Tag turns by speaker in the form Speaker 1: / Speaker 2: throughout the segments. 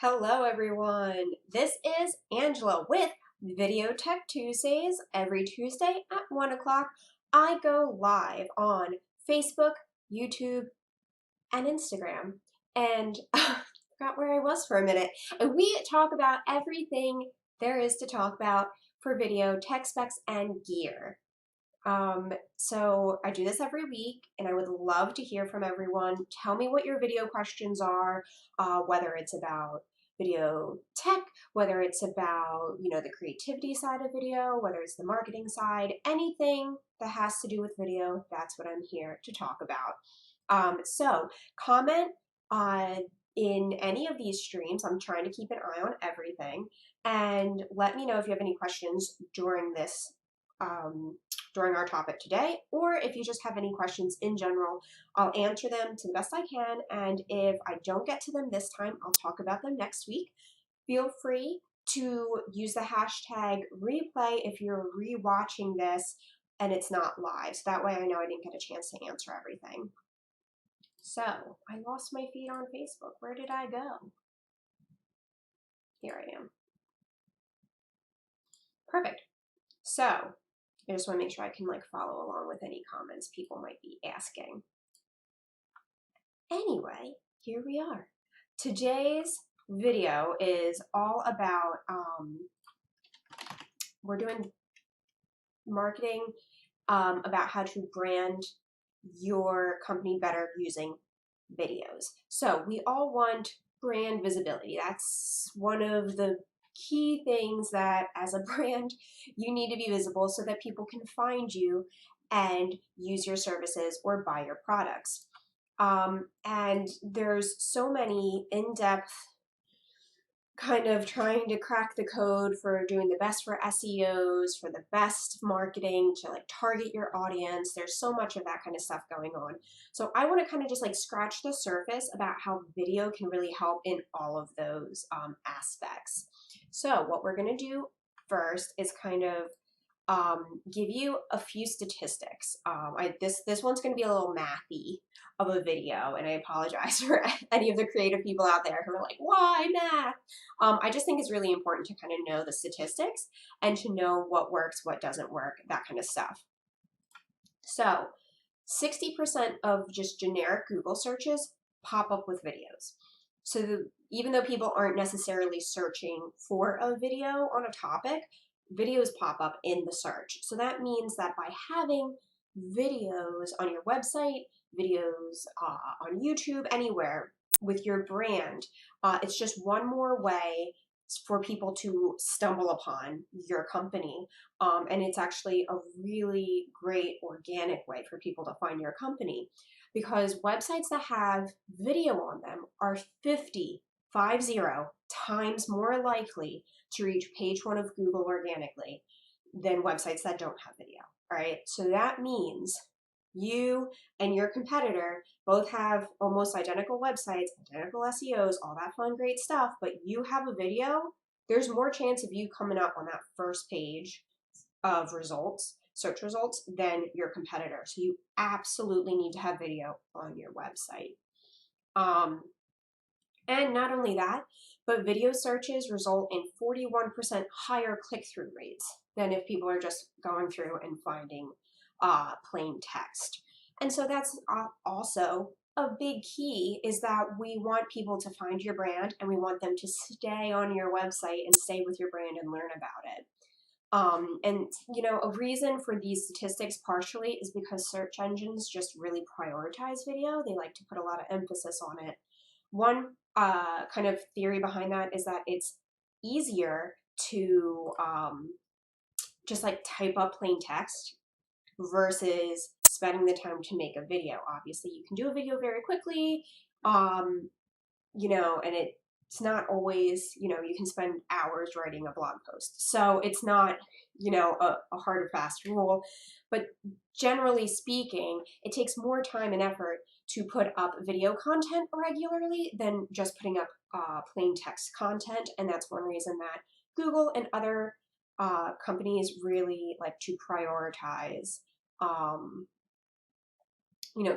Speaker 1: Hello everyone, this is Angela with Video Tech Tuesdays. Every Tuesday at 1 o'clock, I go live on Facebook, YouTube, and Instagram. And I forgot where I was for a minute. And we talk about everything there is to talk about for video, tech specs, and gear. So I do this every week and I would love to hear from everyone. Tell me what your video questions are, whether it's about video tech, whether it's about, the creativity side of video, whether it's the marketing side, anything that has to do with video, that's what I'm here to talk about. So comment in any of these streams. I'm trying to keep an eye on everything, and let me know if you have any questions during this during our topic today, or if you just have any questions in general, I'll answer them to the best I can, and if I don't get to them this time, I'll talk about them next week. Feel free to use the hashtag replay if you're rewatching this and it's not live, so that way I know I didn't get a chance to answer everything. So, I lost my feed on Facebook. Where did I go? Here I am. Perfect. So, I just want to make sure I can follow along with any comments people might be asking. Anyway, here we are. Today's video is all about, we're doing marketing about how to brand your company better using videos. So we all want brand visibility. That's one of the key things that as a brand you need to be visible so that people can find you and use your services or buy your products. And there's so many in-depth kind of trying to crack the code for doing the best for SEOs, for the best marketing, to target your audience. There's so much of that kind of stuff going on. So I want to kind of just scratch the surface about how video can really help in all of those aspects. So what we're going to do first is kind of give you a few statistics. This one's going to be a little mathy of a video, and I apologize for any of the creative people out there who are like, why math? I just think it's really important to kind of know the statistics and to know what works, what doesn't work, that kind of stuff. So 60% of just generic Google searches pop up with videos. So even though people aren't necessarily searching for a video on a topic, videos pop up in the search. So that means that by having videos on your website, videos on YouTube, anywhere with your brand, it's just one more way for people to stumble upon your company. And it's actually a really great organic way for people to find your company, because websites that have video on them are 50 times more likely to reach page 1 of Google organically than websites that don't have video. All right, so that means you and your competitor both have almost identical websites, identical SEOs, all that fun, great stuff, but you have a video, there's more chance of you coming up on that first page of results, search results, than your competitor. So you absolutely need to have video on your website. And not only that, but video searches result in 41% higher click-through rates than if people are just going through and finding plain text. And so that's also a big key, is that we want people to find your brand and we want them to stay on your website and stay with your brand and learn about it. And a reason for these statistics partially is because search engines just really prioritize video. They like to put a lot of emphasis on it. One kind of theory behind that is that it's easier to just type up plain text versus spending the time to make a video. Obviously, you can do a video very quickly, and it's not always, you can spend hours writing a blog post. So it's not, a hard or fast rule, but generally speaking, it takes more time and effort to put up video content regularly than just putting up plain text content. And that's one reason that Google and other companies really like to prioritize,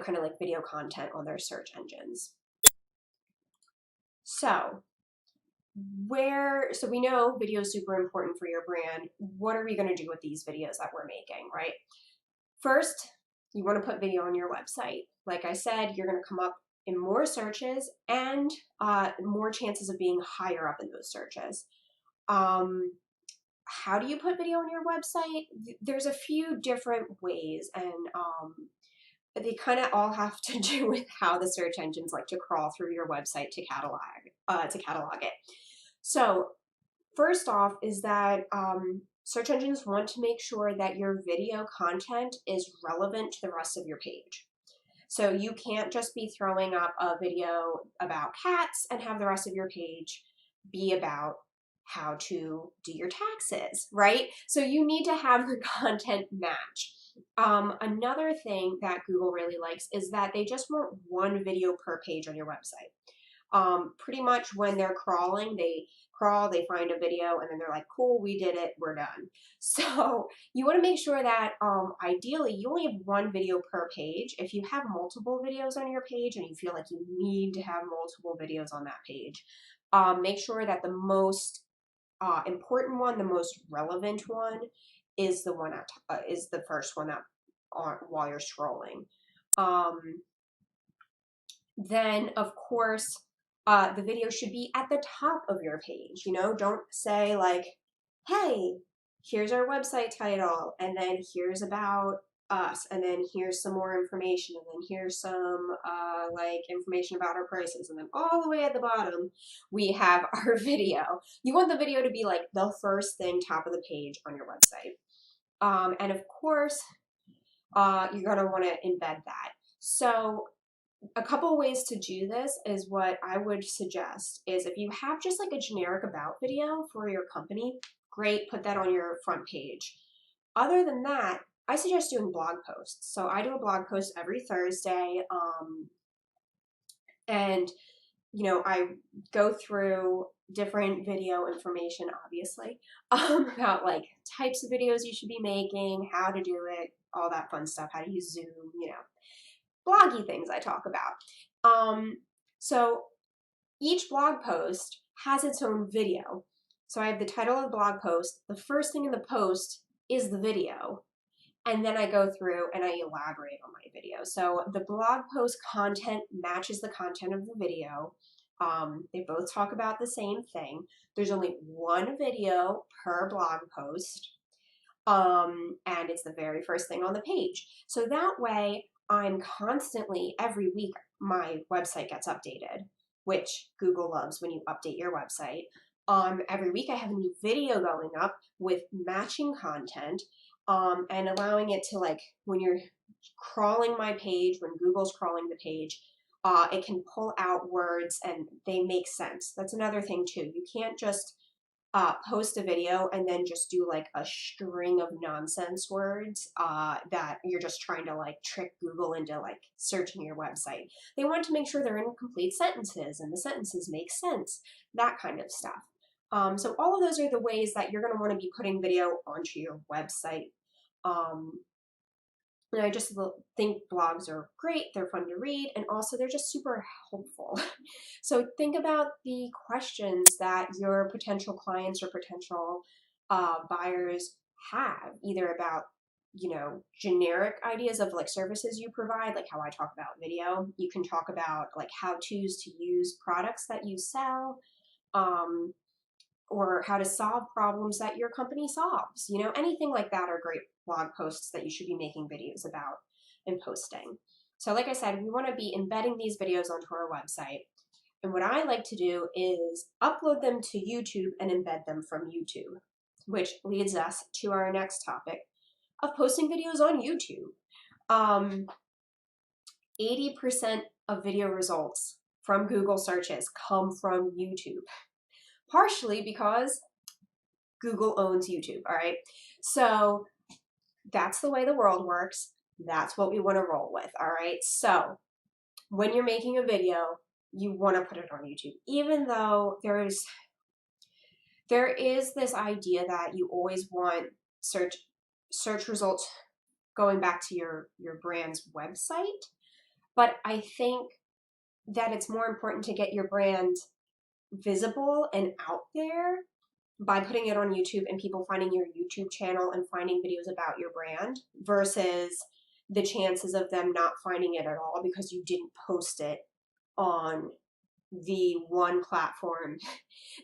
Speaker 1: kind of video content on their search engines. So so we know video is super important for your brand. What are we going to do with these videos that we're making, right? First, you want to put video on your website. Like I said, you're going to come up in more searches and more chances of being higher up in those searches. How do you put video on your website? There's a few different ways, and they kind of all have to do with how the search engines like to crawl through your website to catalog it. So first off is that search engines want to make sure that your video content is relevant to the rest of your page. So you can't just be throwing up a video about cats and have the rest of your page be about how to do your taxes, right? So you need to have the content match. Another thing that Google really likes is that they just want one video per page on your website. Pretty much when they're crawling, they find a video, and then they're like, cool, we did it, we're done. So you want to make sure that ideally you only have one video per page. If you have multiple videos on your page and you feel like you need to have multiple videos on that page, make sure that the most important one, the most relevant one, is the first one that while you're scrolling. Then of course the video should be at the top of your page. Don't say like, hey, here's our website title, and then here's about us, and then here's some more information, and then here's some like information about our prices, and then all the way at the bottom we have our video. You want the video to be like the first thing, top of the page on your website. And of course you're going to want to embed that. So a couple ways to do this is what I would suggest is if you have just like a generic about video for your company, great, put that on your front page. Other than that, I suggest doing blog posts. So I do a blog post every Thursday, and I go through different video information, obviously, about like types of videos you should be making, how to do it, all that fun stuff, how to use Zoom, bloggy things I talk about. So each blog post has its own video. So I have the title of the blog post. The first thing in the post is the video. And then I go through and I elaborate on my video. So the blog post content matches the content of the video. They both talk about the same thing. There's only one video per blog post. And it's the very first thing on the page. So that way I'm constantly, every week, my website gets updated, which Google loves when you update your website. Every week I have a new video going up with matching content, and allowing it to, like, when you're crawling my page, when Google's crawling the page, it can pull out words and they make sense. That's another thing too. You can't just post a video and then just do like a string of nonsense words that you're just trying to like trick Google into like searching your website. They want to make sure they're in complete sentences and the sentences make sense, that kind of stuff. So all of those are the ways that you're going to want to be putting video onto your website. And I just think blogs are great, they're fun to read, and also they're just super helpful. So think about the questions that your potential clients or potential buyers have, either about, generic ideas of like services you provide, like how I talk about video. You can talk about like how-tos to use products that you sell, or how to solve problems that your company solves. Anything like that are great blog posts that you should be making videos about and posting. So like I said, we want to be embedding these videos onto our website. And what I like to do is upload them to YouTube and embed them from YouTube, which leads us to our next topic of posting videos on YouTube. 80% of video results from Google searches come from YouTube. Partially because Google owns YouTube, all right? So that's the way the world works. That's what we want to roll with, all right? So when you're making a video, you want to put it on YouTube, even though there is this idea that you always want search results going back to your brand's website. But I think that it's more important to get your brand visible and out there by putting it on YouTube and people finding your YouTube channel and finding videos about your brand versus the chances of them not finding it at all because you didn't post it on the one platform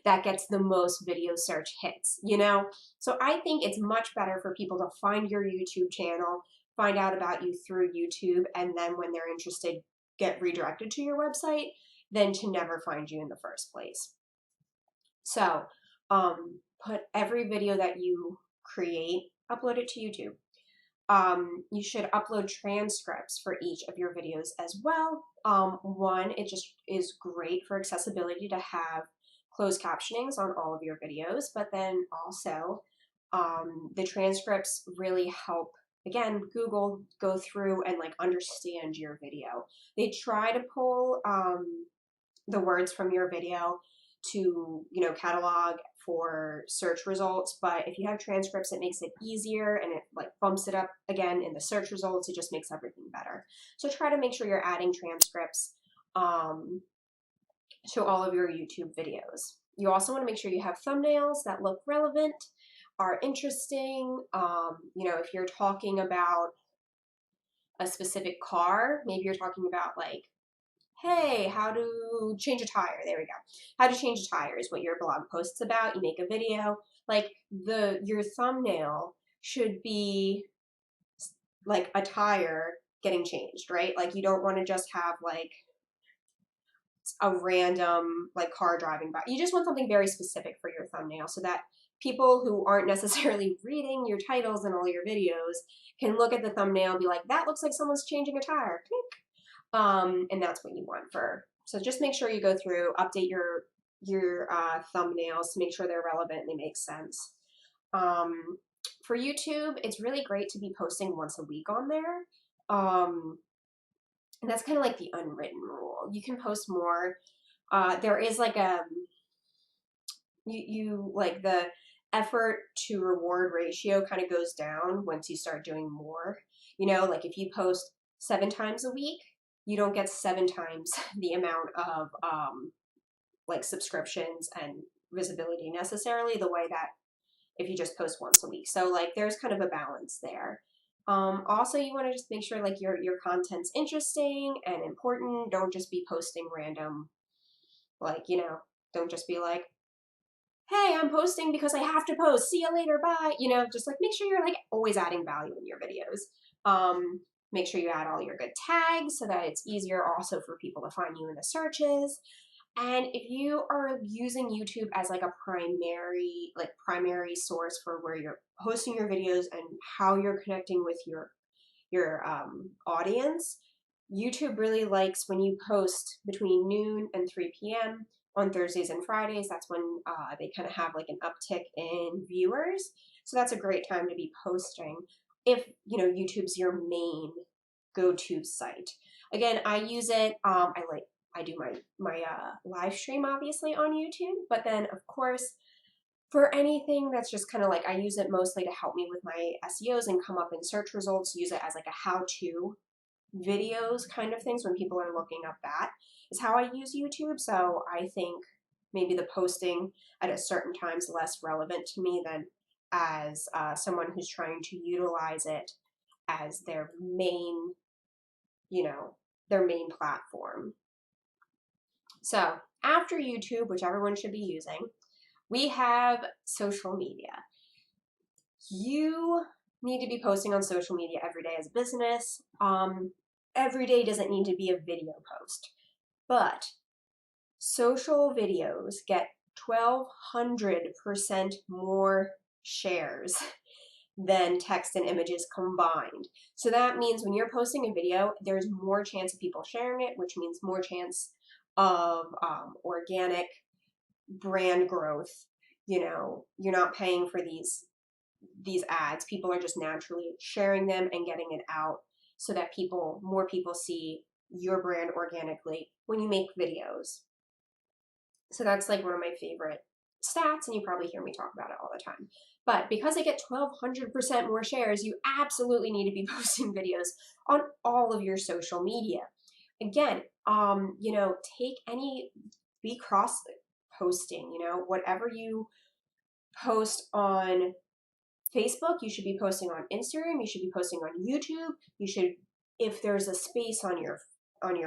Speaker 1: that gets the most video search hits, you know? So I think it's much better for people to find your YouTube channel, find out about you through YouTube, and then when they're interested, get redirected to your website than to never find you in the first place. So put every video that you create, upload it to YouTube. You should upload transcripts for each of your videos as well. One, it just is great for accessibility to have closed captionings on all of your videos, but then also the transcripts really help, again, Google go through and like understand your video. They try to pull the words from your video to, you know, catalog for search results, but if you have transcripts, it makes it easier and it like bumps it up again in the search results. It just makes everything better. So try to make sure you're adding transcripts to all of your YouTube videos. You also want to make sure you have thumbnails that look relevant, are interesting. You know, if you're talking about a specific car, maybe you're talking about like, hey, how to change a tire. There we go. How to change a tire is what your blog post's about. You make a video. Like your thumbnail should be like a tire getting changed, right? Like you don't want to just have like a random like car driving by. You just want something very specific for your thumbnail so that people who aren't necessarily reading your titles and all your videos can look at the thumbnail and be like, that looks like someone's changing a tire. And that's what you want for. So just make sure you go through, update your thumbnails to make sure they're relevant and they make sense. For YouTube, it's really great to be posting once a week on there. And that's kind of like the unwritten rule. You can post more. There is like you like the effort to reward ratio kind of goes down once you start doing more. You know, like if you post 7 times a week, you don't get 7 times the amount of like subscriptions and visibility necessarily the way that if you just post once a week. So like there's kind of a balance there. Also, you want to just make sure like your content's interesting and important. Don't just be posting random, like, you know, don't just be like, hey, I'm posting because I have to post. See you later. Bye. You know, just like make sure you're like always adding value in your videos. Make sure you add all your good tags so that it's easier also for people to find you in the searches. And if you are using YouTube as like a primary source for where you're hosting your videos and how you're connecting with your audience, YouTube really likes when you post between noon and 3 p.m. on Thursdays and Fridays. That's when they kind of have like an uptick in viewers. So that's a great time to be posting if, you know, YouTube's your main go-to site. Again, I use it. I do my live stream obviously on YouTube, but then of course for anything that's just kind of like I use it mostly to help me with my SEOs and come up in search results. Use it as like a how-to videos kind of things when people are looking up. That is how I use YouTube. So I think maybe the posting at a certain time is less relevant to me than as someone who's trying to utilize it as their main, you know, their main platform. So after YouTube, which everyone should be using, we have social media. You need to be posting on social media every day as a business. Every day doesn't need to be a video post, but social videos get 1,200% more shares than text and images combined. So that means when you're posting a video, there's more chance of people sharing it, which means more chance of organic brand growth. You know, you're not paying for these ads. People are just naturally sharing them and getting it out so that more people see your brand organically when you make videos. So that's like one of my favorite stats, and you probably hear me talk about it all the time. But because I get 1,200% more shares, you absolutely need to be posting videos on all of your social media. Again, you know, posting. You know, whatever you post on Facebook, you should be posting on Instagram, you should be posting on YouTube. You should, if there's a space on your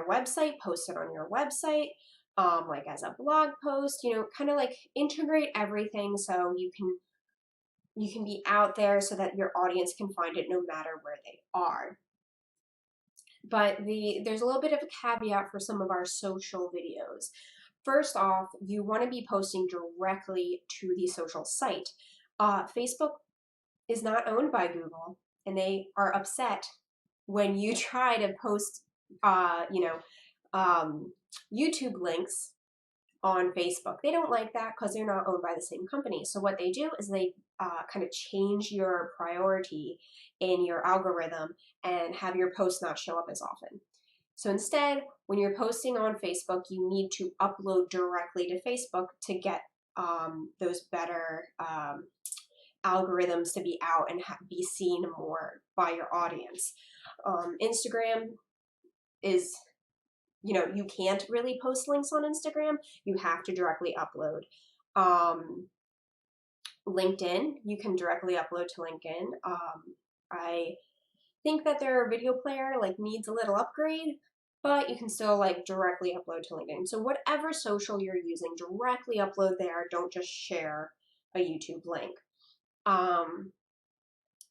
Speaker 1: website, post it on your website, like as a blog post, you know, kind of like integrate everything so you can be out there so that your audience can find it no matter where they are. But there's a little bit of a caveat for some of our social videos. First off, you want to be posting directly to the social site. Facebook is not owned by Google, and they are upset when you try to post, YouTube links on Facebook. They don't like that because they're not owned by the same company. So what they do is they kind of change your priority in your algorithm and have your posts not show up as often. So instead, when you're posting on Facebook, you need to upload directly to Facebook to get those better algorithms to be out and be seen more by your audience. Instagram is, you know, you can't really post links on Instagram. You have to directly upload. LinkedIn, you can directly upload to LinkedIn. I think that their video player like needs a little upgrade, but you can still like directly upload to LinkedIn. So whatever social you're using, directly upload there. Don't just share a YouTube link.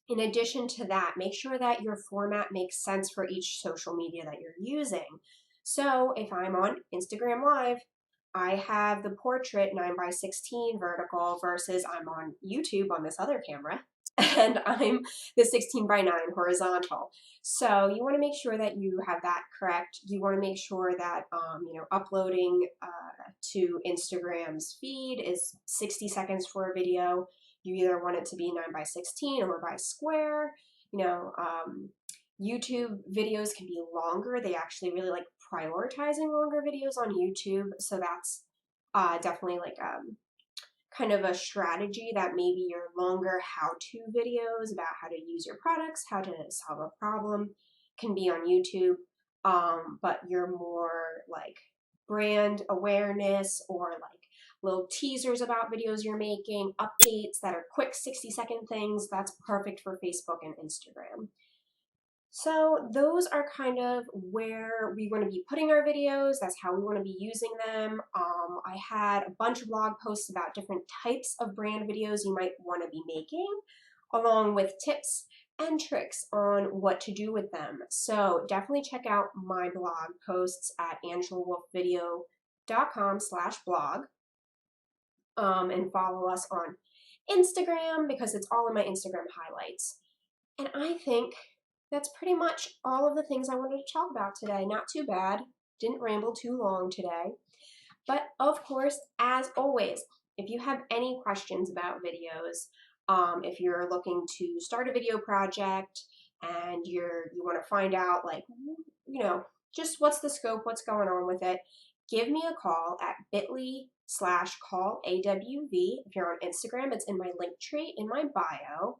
Speaker 1: In addition to that, make sure that your format makes sense for each social media that you're using. So if I'm on Instagram Live, I have the portrait 9:16 vertical versus I'm on YouTube on this other camera and I'm the 16:9 horizontal. So you want to make sure that you have that correct. You want to make sure that uploading to Instagram's feed is 60 seconds for a video. You either want it to be 9:16 or by square. YouTube videos can be longer. They actually really like prioritizing longer videos on YouTube. So that's definitely like kind of a strategy that maybe your longer how-to videos about how to use your products, how to solve a problem can be on YouTube. But your more like brand awareness or like little teasers about videos you're making, updates that are quick 60-second things, that's perfect for Facebook and Instagram. So those are kind of where we want to be putting our videos. That's how we want to be using them. I had a bunch of blog posts about different types of brand videos you might want to be making, along with tips and tricks on what to do with them. So definitely check out my blog posts at angelawolfvideo.com/blog. And follow us on Instagram because it's all in my Instagram highlights. And I think that's pretty much all of the things I wanted to talk about today. Not too bad. Didn't ramble too long today. But of course, as always, if you have any questions about videos, if you're looking to start a video project and you want to find out like, just what's the scope, what's going on with it, give me a call at bit.ly/callAWV. If you're on Instagram, it's in my link tree in my bio.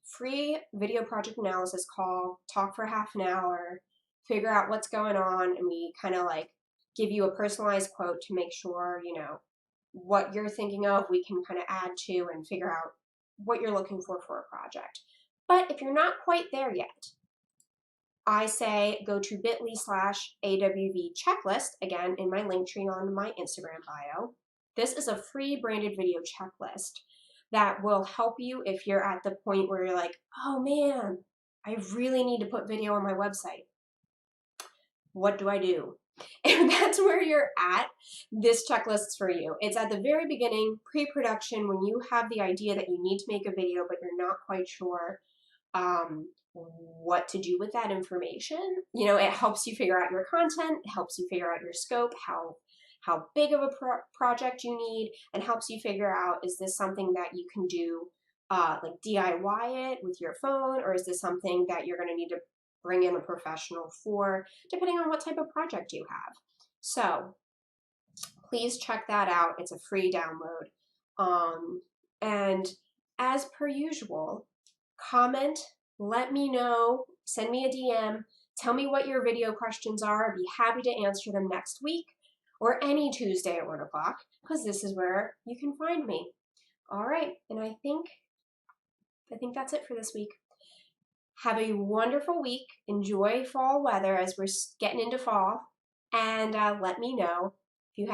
Speaker 1: Free video project analysis call, talk for half an hour, figure out what's going on, and we kind of like give you a personalized quote to make sure, what you're thinking of, we can kind of add to and figure out what you're looking for a project. But if you're not quite there yet, I say go to bit.ly/AWV checklist, again, in my link tree on my Instagram bio. This is a free branded video checklist that will help you if you're at the point where you're like, oh man, I really need to put video on my website. What do I do? If that's where you're at, this checklist's for you. It's at the very beginning, pre-production, when you have the idea that you need to make a video, but you're not quite sure what to do with that information. It helps you figure out your content, it helps you figure out your scope, how big of a project you need, and helps you figure out, is this something that you can do like DIY it with your phone, or is this something that you're going to need to bring in a professional for, depending on what type of project you have. So please check that out. It's a free download. And as per usual, comment, let me know, send me a DM, tell me what your video questions are. I'd be happy to answer them next week or any Tuesday at 1 o'clock, because this is where you can find me. All right, and I think that's it for this week. Have a wonderful week. Enjoy fall weather as we're getting into fall, and let me know if you have